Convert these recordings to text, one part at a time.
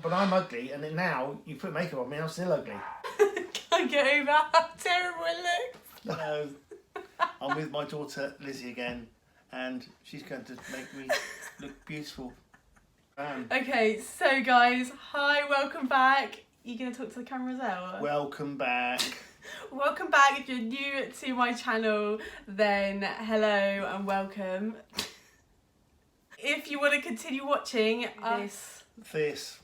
But I'm ugly, and then now you put makeup on me, and I'm still ugly. Can't get over how terrible it looks. No, I'm with my daughter Lizzie again, and she's going to make me look beautiful. Okay, so guys, hi, welcome back. You gonna talk to the camera as well? Welcome back. Welcome back. If you're new to my channel, then hello and welcome. If you want to continue watching This.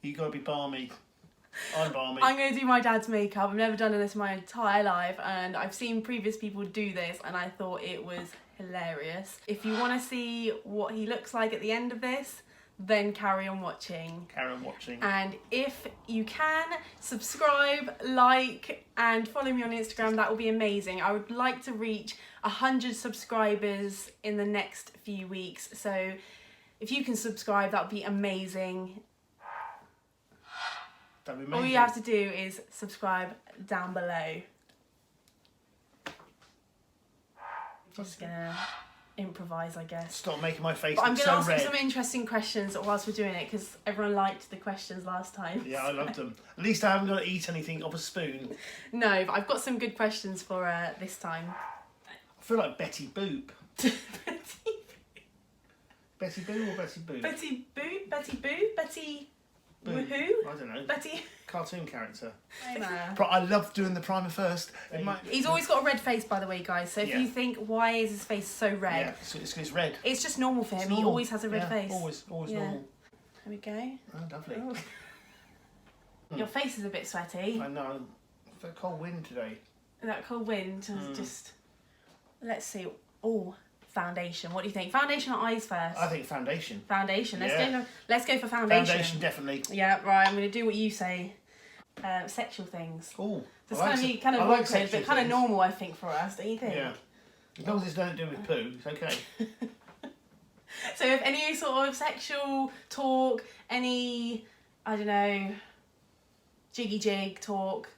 You gotta be balmy. I'm balmy. I'm going to do my dad's makeup. I've never done this in my entire life, and I've seen previous people do this, and I thought it was hilarious. If you want to see what he looks like at the end of this, then carry on watching. Carry on watching. And if you can, subscribe, like, and follow me on Instagram. That will be amazing. I would like to reach 100 subscribers in the next few weeks. So if you can subscribe, that would be amazing. That'd be amazing. All you have to do is subscribe down below. Just gonna improvise, I guess. Stop making my face But I'm look gonna so ask red. you some interesting questions whilst we're doing it, because everyone liked the questions last time. Yeah, I loved them. At least I haven't got to eat anything off a spoon. No, but I've got some good questions for this time. I feel like Betty Boop. Betty Boo or Betty Boop? Betty Boo? Betty Boo? Betty Boop. Woohoo? I don't know. Betty... Cartoon character. Nah. I love doing the primer first. He's always got a red face, by the way, guys. So if Yeah. you think, why is his face so red? Yeah, it's red. It's just normal for him. It's He normal. always has a red Yeah, face. Always Yeah. normal. There we go. Oh, lovely. Oh. Your face is a bit sweaty. I know. It's a cold wind today. That cold wind is just... Let's see. Oh, foundation. What do you think? Foundation or eyes first? I think foundation. Foundation. Yeah. Let's go for foundation. Foundation, definitely. Yeah, right. I'm going to do what you say. Sexual things. Oh, It's going to be kind of awkward, but kind of normal, I think, for us. Don't you think? Yeah. As long as it's don't do with poo, it's okay. So if any sort of sexual talk, any, I don't know, jiggy jig talk,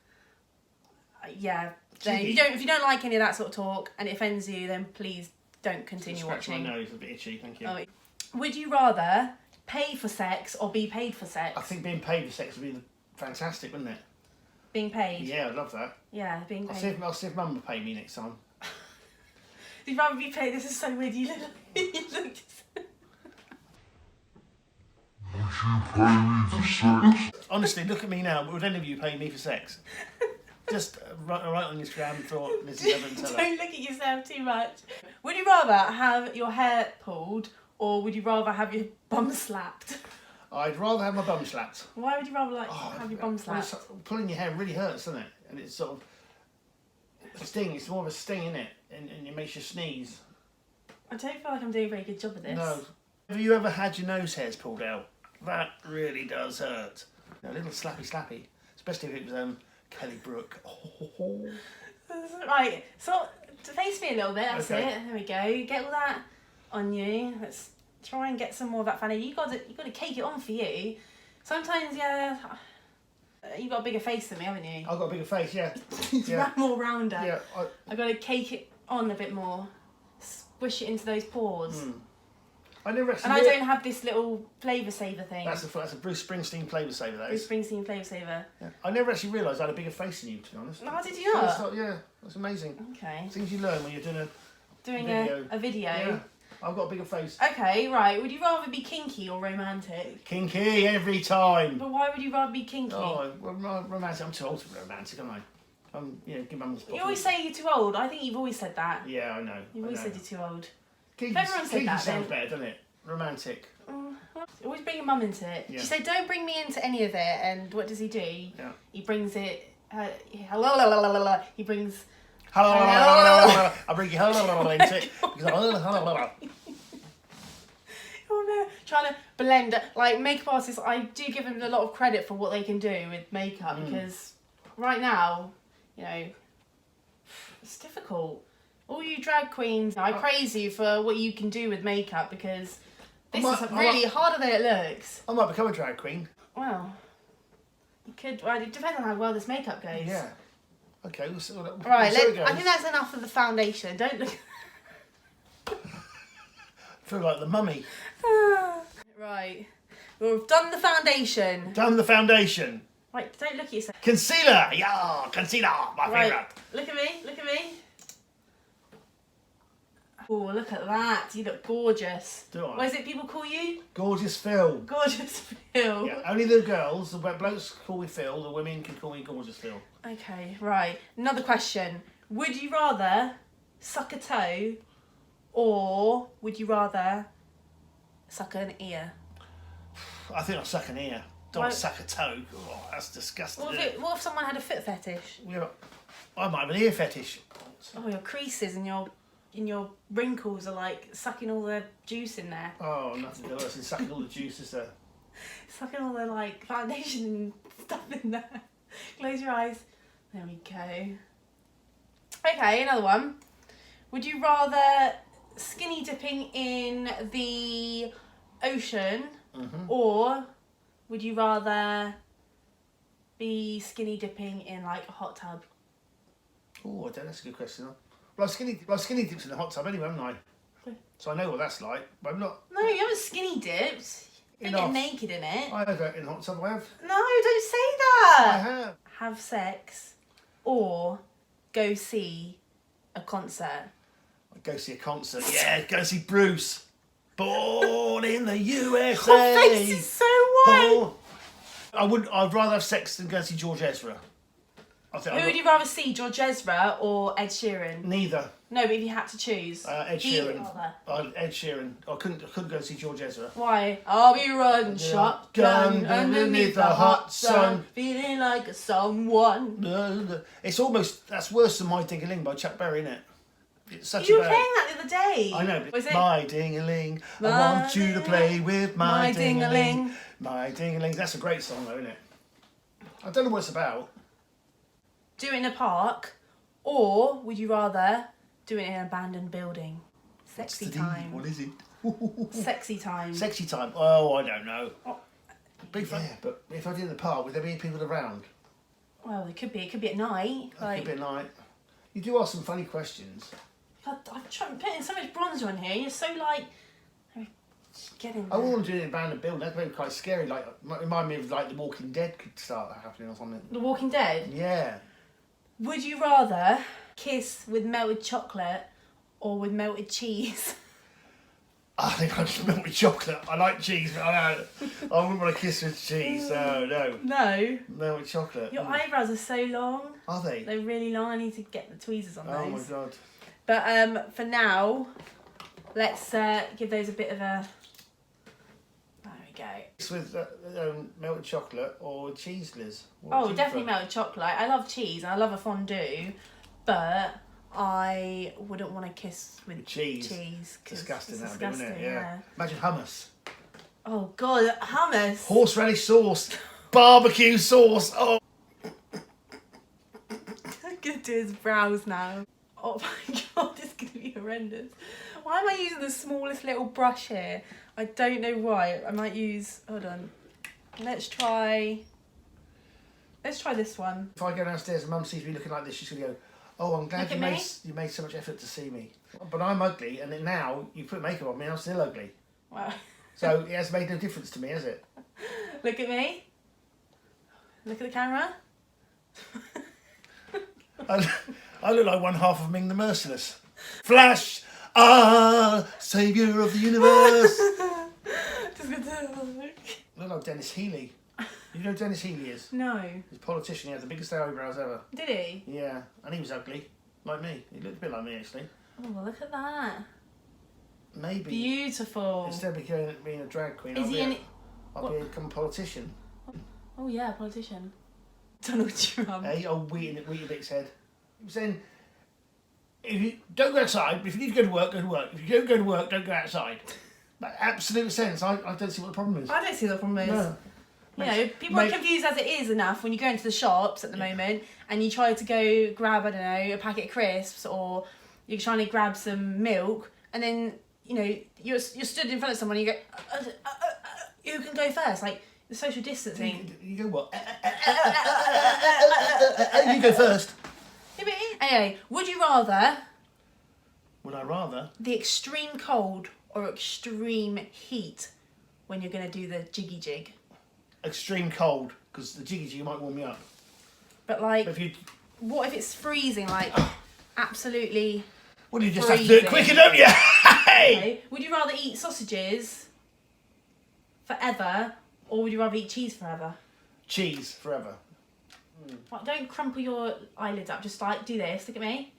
yeah. Then if you don't like any of that sort of talk and it offends you, then please don't continue watching. My nose is a bit itchy, thank you. Oh, would you rather pay for sex or be paid for sex? I think being paid for sex would be fantastic, wouldn't it? Being paid? Yeah, I'd love that. Yeah, being paid. I'll see if Mum will pay me next time. You'd rather be paid? This is so weird. You look Honestly, look at me now. Would any of you pay me for sex? Just write on Instagram for Lizzie Evans. Don't look at yourself too much. Would you rather have your hair pulled or would you rather have your bum slapped? I'd rather have my bum slapped. Why would you rather have your bum slapped? Pulling your hair really hurts, doesn't it? And it's sort of a sting. It's more of a sting, isn't it? And it makes you sneeze. I don't feel like I'm doing a very good job of this. No. Have you ever had your nose hairs pulled out? That really does hurt. A little slappy, especially if it was Kelly Brook. Oh. Right, so face me a little bit. That's Okay. it. There we go. Get all that on you. Let's try and get some more of that foundation. You got to cake it on for you. Sometimes, yeah. You've got a bigger face than me, haven't you? I've got a bigger face, yeah. It's more rounder. Yeah. I've got to cake it on a bit more. Squish it into those pores. I never actually. And I don't have this little flavour saver thing. That's a Bruce Springsteen flavour saver, that Bruce is. Springsteen flavour saver. Yeah. I never actually realised I had a bigger face than you, to be honest. Oh, did you not? Yeah, that's amazing. Okay. Things you learn when you're doing A video. Yeah, I've got a bigger face. Okay, right. Would you rather be kinky or romantic? Kinky every time. But why would you rather be kinky? Oh, romantic. I'm too old to be romantic, aren't I? Give Mum the You always say you're too old. I think you've always said that. Yeah, I know. You've always said you're too old. Kinky, Everyone said kinky that, sounds then. better, doesn't it? Romantic. Always bring your mum into it. Yeah. She said, don't bring me into any of it. And what does he do? Yeah. He brings it... He brings... I bring you into it. Oh no, trying to blend. Like, makeup artists, I do give them a lot of credit for what they can do with makeup because right now, you know, it's difficult. All you drag queens, I praise you for what you can do with makeup because this is really harder than it looks. I might become a drag queen. Well, you could. Well, it depends on how well this makeup goes. Yeah. Okay, we'll see. Right, I think that's enough of the foundation. Don't look. I feel like the mummy. Right. We've done the foundation. Done the foundation. Right, don't look at yourself. Concealer. Yeah, concealer. My Right, favourite. look at me, look at me. Oh, look at that. You look gorgeous. Do I? What is it people call you? Gorgeous Phil. Gorgeous Phil. Yeah, only the girls, the blokes call me Phil, the women can call me Gorgeous Phil. Okay, right. Another question. Would you rather suck a toe or would you rather suck an ear? I think I'll suck an ear. Don't Why- suck a toe. Oh, that's disgusting. What if someone had a foot fetish? Yeah, I might have an ear fetish. Oh, your creases and your wrinkles are like sucking all the juice in there. Oh, nothing worse than sucking all the juices there. Sucking all the like foundation and stuff in there. Close your eyes. There we go. Okay, another one. Would you rather skinny dipping in the ocean or would you rather be skinny dipping in like a hot tub? Oh, I don't. That's a good question. Well, I skinny dips in the hot tub anyway, haven't I? Okay. So I know what that's like. But I'm not. No, you haven't skinny dipped. You don't get Enough. naked in it. I don't in the hot tub. I have. No, don't say I that. have. Have sex or go see a concert. I go see a concert. Yeah, go see Bruce. Born in the USA. Your face is so white. Born- I'd rather have sex than go see George Ezra. I think Who would you rather see, George Ezra or Ed Sheeran? Neither. No, but if you had to choose. Ed Either Sheeran. other. Ed Sheeran. I couldn't go see George Ezra. Why? I'll be running shotgun underneath the hot sun, feeling like a someone. It's almost that's worse than My Ding-a-Ling by Chuck Berry, isn't it? It's such You a were bad. playing that the other day. I know. But Was it? My Ding-a-Ling, I My want you to play with my, my Ding-a-ling. ding-a-ling. My Ding-a-ling. That's a great song, though, isn't it? I don't know what it's about. Do it in a park, or would you rather do it in an abandoned building? Sexy time. What is it? Sexy time. Sexy time. Oh, I don't know. Oh. But yeah, but if I did it in the park, would there be people around? Well, it could be. It could be at night. Like, could be like. You do ask some funny questions. God, I'm putting so much bronzer on here. You're so like. Get in I there. wouldn't do it in a abandoned building. That'd be quite scary. Like, might remind me of like The Walking Dead could start happening or something. The Walking Dead. Yeah. Would you rather kiss with melted chocolate or with melted cheese? I think I'd just melt with chocolate. I like cheese, but I wouldn't want to kiss with cheese. No. No. Melt with chocolate. Your eyebrows are so long. Are they? They're really long. I need to get the tweezers on Oh my those. god. But for now, let's give those a bit of a. There we go. It's with melted chocolate or cheese, Liz? What Oh, would you definitely prefer? melted chocolate. I love cheese and I love a fondue, but I wouldn't want to kiss with Cheese. 'cause Disgusting, it's that would be, wouldn't it? disgusting, Yeah. Imagine hummus. Oh God, hummus. Horseradish sauce. Barbecue sauce. Oh. I'm gonna do his brows now. Oh my God, this is gonna be horrendous. Why am I using the smallest little brush here? I don't know why. I might use. Hold on. Let's try this one. If I go downstairs and Mum sees me looking like this, she's gonna go, "Oh, I'm glad Look you at made me. you made so much effort to see me." But I'm ugly, and then now you put makeup on me, and I'm still ugly. Wow. So it has made no difference to me, has it? Look at me. Look at the camera. I look like one half of Ming the Merciless. Flash, saviour of the universe. Just gonna I look like Dennis Healy. You know who Dennis Healy is? No. He's a politician. He had the biggest eyebrows ever. Did he? Yeah, and he was ugly, like me. He looked a bit like me actually. Oh, well, look at that. Maybe Beautiful. instead of being a drag queen, Is he any? I'll become a politician. Oh yeah, politician. Donald Trump. Hey, old Weetabix head. He was saying, if you don't go outside, if you need to go to work, go to work. If you don't go to work, don't go outside. But absolute sense. I don't see what the problem is. I don't see what the problem is. No. You know, people are confused as it is enough when you go into the shops at the moment and you try to go grab, I don't know, a packet of crisps or you're trying to grab some milk and then, you know, you're stood in front of someone and you go, who can go first? Like, the social distancing. You go what? You go first. Yeah, but anyway, would you rather Would I rather? the extreme cold or extreme heat? when you're going to do the jiggy jig. Extreme cold, because the jiggy jig might warm me up. But like, But if you, what if it's freezing? Like, absolutely. well, you just have to do it quicker, don't you? Hey! Okay. Would you rather eat sausages forever, or would you rather eat cheese forever? Cheese forever. Like, don't crumple your eyelids up. Just like do this. Look at me.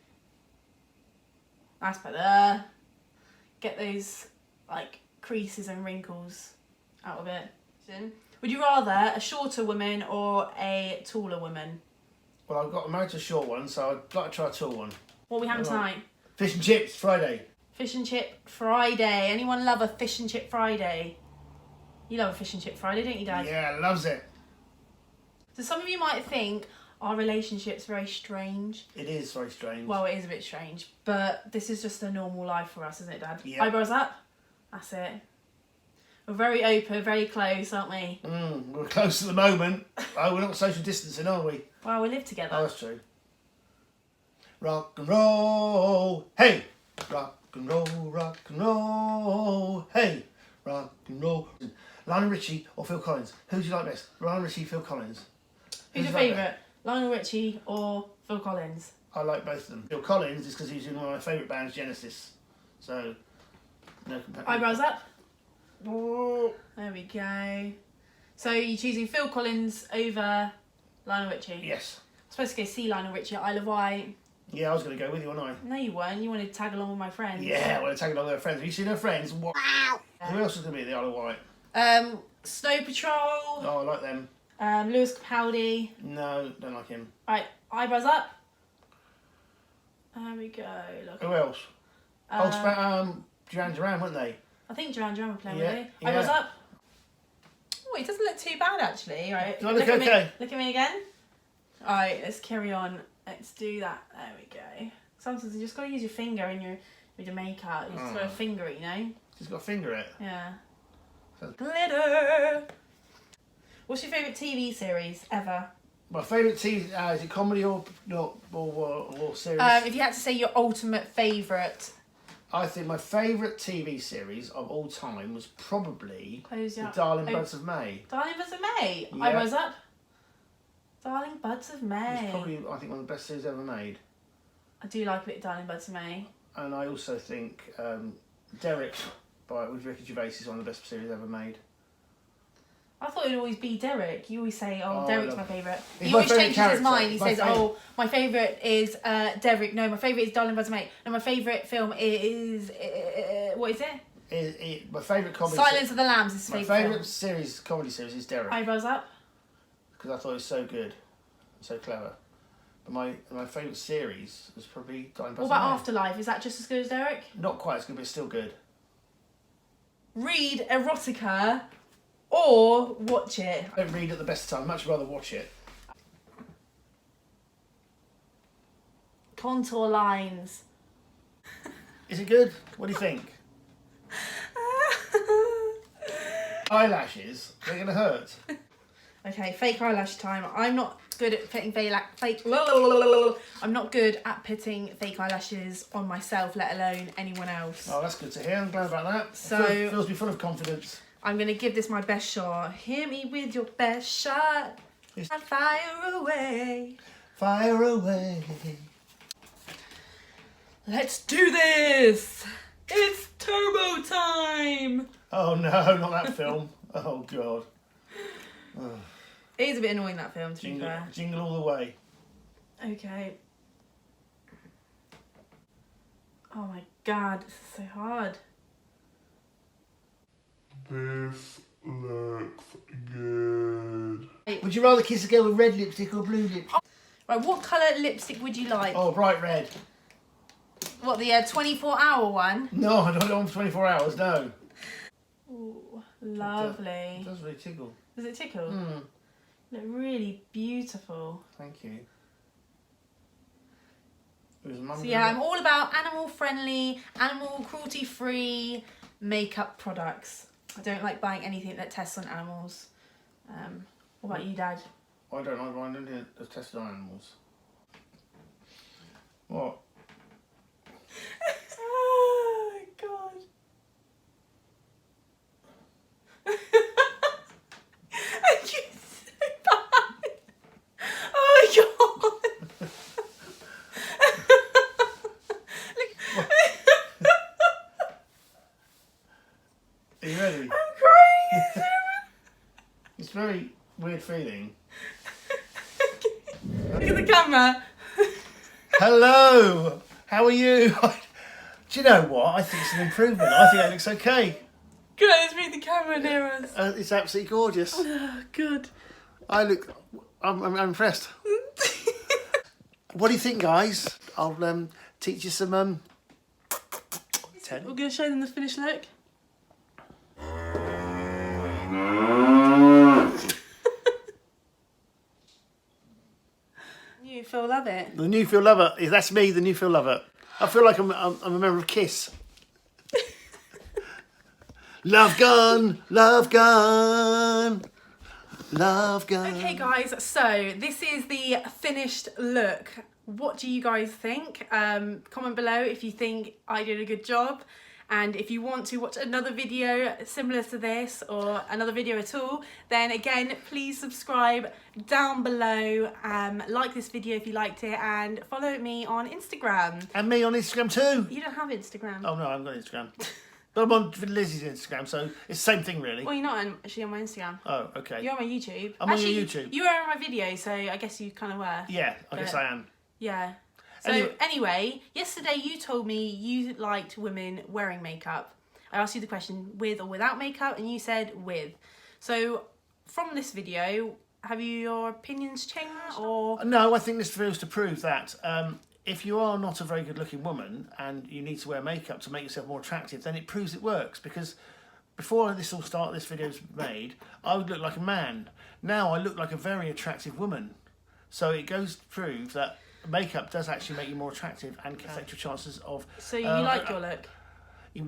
That's better. Get those like creases and wrinkles out of it. Would you rather a shorter woman or a taller woman? Well, I've got married to a short one, so I'd like to try a tall one. What are we having tonight? Fish and chips, Friday. Fish and chip Friday. Anyone love a fish and chip Friday? You love a fish and chip Friday, don't you, Dad? Yeah, loves it. So some of you might think our relationship's very strange. It is very strange. Well, it is a bit strange, but this is just a normal life for us, isn't it, Dad? Yeah. Eyebrows up. That's it. We're very open, very close, aren't we? We're close at the moment. Oh, we're not social distancing, are we? Well, we live together. Oh, that's true. Rock and roll, hey! Rock and roll, hey! Rock and roll. Lionel Richie or Phil Collins? Who do you like best? Lionel Richie, Phil Collins? Who's your favourite? Lionel Richie or Phil Collins? I like both of them. Phil Collins is because he's in one of my favourite bands, Genesis. So, no comparison. Eyebrows up. There we go. So you're choosing Phil Collins over Lionel Richie? Yes. I'm supposed to go see Lionel Richie at Isle of Wight. Yeah, I was going to go with you, wasn't I? No, you weren't. You wanted to tag along with my friends. Yeah, I want to tag along with her friends. Have you seen her friends? What? Who else is going to be at the Isle of Wight? Snow Patrol. Oh, I like them. Lewis Capaldi. No, don't like him. Right, eyebrows up. There we go. Look. Who else? Duran Duran, weren't they? I think Duran Duran were playing Yeah, with you. yeah. Eyebrows up. Oh, it doesn't look too bad actually. Right. Do I look at okay? Me. Look at me again. All right, let's carry on. Let's do that. There we go. Sometimes you just gotta use your finger in with your makeup. You just gotta finger it, you know. She's got a finger it. Yeah. So- Glitter. What's your favourite TV series ever? My favourite TV, is it comedy or series? If you had to say your ultimate favourite. I think my favourite TV series of all time was probably Close The your Darling Buds of May. Darling Buds of May. Yeah. Eyebrows up. Darling Buds of May. It's probably, I think, one of the best series ever made. I do like a bit of Darling Buds of May. And I also think Derek with Ricky Gervais is one of the best series ever made. I thought it'd always be Derek. You always say, Oh, Derek's no. my favourite. He's He my always favourite changes his character. mind. He My says, favourite. my favourite is Derek. No, my favourite is Darling Buds of May. No, my favourite film is... what is it? My favourite comedy. Silence of the Lambs is his My favourite favourite series, comedy series, is Derek, Eyebrows up. because I thought it was so good, so clever. But my favourite series was probably Darling What Buds about of May. Afterlife? Is that just as good as Derek? Not quite as good, but it's still good. Read erotica or watch it. I don't read at the best of time. Much rather watch it. Contour lines. Is it good? What do you think? Eyelashes, they're gonna hurt. Okay, fake eyelash time. I'm not good at putting I'm not good at putting fake eyelashes on myself, let alone anyone else. Oh, that's good to hear. I'm glad about that. So- Fills me full of confidence. I'm gonna give this my best shot. Hit me with your best shot and fire away. Fire away. Let's do this! It's turbo time! Oh no, not that film. Oh god. It is a bit annoying, that film, to be Jingle, fair. jingle all the way. Okay. Oh my god, this is so hard. This looks good. Would you rather kiss a girl with red lipstick or blue lipstick? Right, what colour lipstick would you like? Oh, bright red. What, the 24-hour one? No, I don't want 24 hours, no. Ooh, lovely. It does really tickle. Does it tickle? Mm, Look really beautiful. thank you. It was So yeah, I'm all about animal-friendly, animal cruelty-free makeup products. I don't like buying anything that tests on animals. What about you, Dad? I don't like buying anything that's tested on animals. What? Oh my god. It's a very weird feeling. Look at the camera. Hello! How are you? Do you know what? I think it's an improvement. I think that looks okay. Good, let's bring the camera near us. It's absolutely gorgeous. Oh, good. I'm impressed. What do you think, guys? I'll teach you some We're going to show them the finished look. You Phil love it. The new Phil Lover. That's me, the new Phil Lover. I feel like I'm a member of Kiss. Love gun, love gun, love gun. Okay guys, so this is the finished look. What do you guys think? Comment below if you think I did a good job. And if you want to watch another video similar to this or another video at all, then again, please subscribe down below. Like this video if you liked it and follow me on Instagram. And me on Instagram too. You don't have Instagram. Oh no, I haven't got Instagram. But I'm on Lizzie's Instagram, so it's the same thing really. Well, you're not actually on my Instagram. Oh, okay. You're on my YouTube. I'm on your YouTube. You were on my video, so I guess you kind of were. Yeah, I guess I am. Yeah. So anyway, yesterday you told me you liked women wearing makeup. I asked you the question with or without makeup and you said with. So from this video, have your opinions changed or? No, I think this feels to prove that if you are not a very good looking woman and you need to wear makeup to make yourself more attractive, then it proves it works. Because before this video's made, I would look like a man. Now I look like a very attractive woman. So it goes to prove that makeup does actually make you more attractive and can affect your chances of... So you like your look? I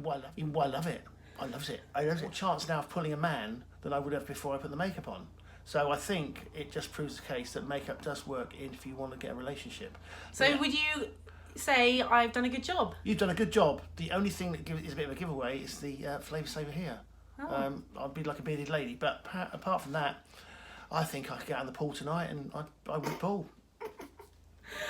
love it. I love it. I have more chance now of pulling a man than I would have before I put the makeup on. So I think it just proves the case that makeup does work if you want to get a relationship. So yeah. Would you say I've done a good job? You've done a good job. The only thing that is a bit of a giveaway is the Flavour Saver here. Oh. I'd be like a bearded lady, but apart from that, I think I could get out in the pool tonight and I would pool.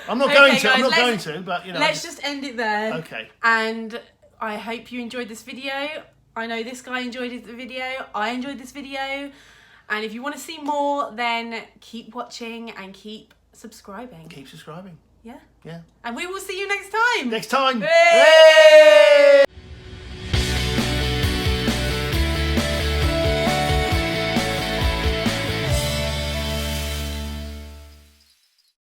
I'm not going to. Guys, I'm not going to. But you know. Let's just end it there. Okay. And I hope you enjoyed this video. I know this guy enjoyed the video. I enjoyed this video. And if you want to see more, then keep watching and keep subscribing. Keep subscribing. Yeah. Yeah. And we will see you next time. Next time. Hey!